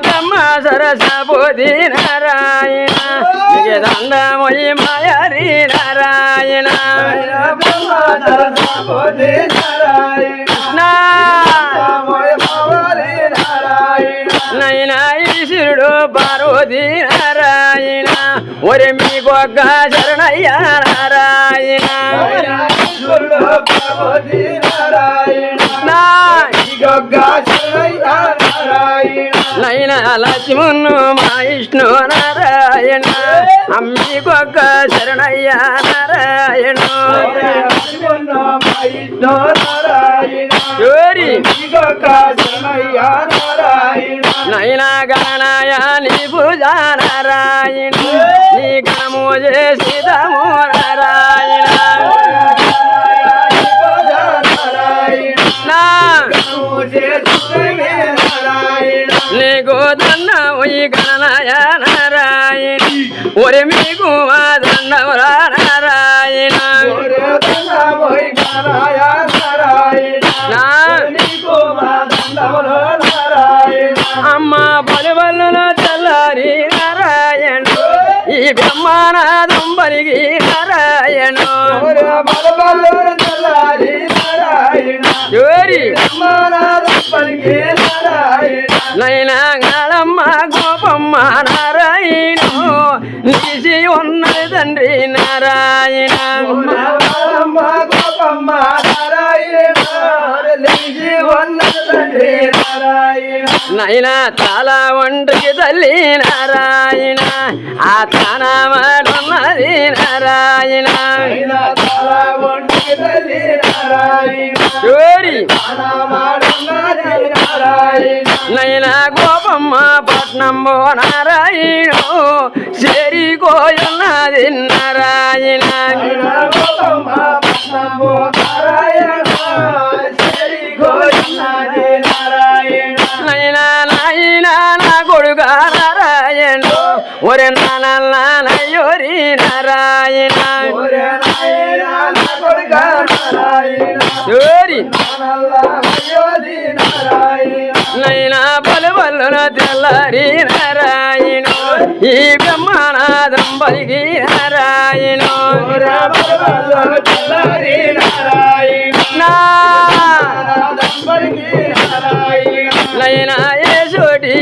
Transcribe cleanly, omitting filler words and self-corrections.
బ్రహ్మ సరసబోధి నారాయణ నీకే దండమొయి మాయారి నారాయణ బ్రహ్మ సరసబోధి నారాయణ నైనా ఈశ్వరుడు పార్వతి నారాయణ ఒరే మీకొక్క శరణయ్య నారాయణ నైనా లక్ష్మణు మా విష్ణు నారాయణ అమ్మీకొక్క శరణయ్య నారాయణ నైనా గణనాయ నీ పూజ నారాయణ నీ గణము చేసిదము నారాయణ నీకు దండము ఈ గణనాయ నారాయణ ఒరి మీకు మా దండమురా నారాయణ అమ్మ బలివల్లున తెల్లారి నారాయణ ఈ బ్రహ్మానాదం బలిగి నారాయణ నైనా గాళమ్మ గోపమ్మ నారాయణ నిలిచి ఉన్నది తండ్రి నారాయణ నైనా చాలా ఒంటికి తల్లి నారాయణ ఆ తానమాడున్నది నారాయణ నైనా గోపమ్మ పట్నంబో నారాయణ చేరికోయున్నది నారాయణ నైనా నాయనా నా కొడుగా నారాయణ ఒరే నాన్నయ్యోరి నారాయణ నైనా బలువల్లున తెల్లారి నారాయణ ఈ బ్రహ్మానాదం బలిగి నారాయణ నైనా ఏ చోటి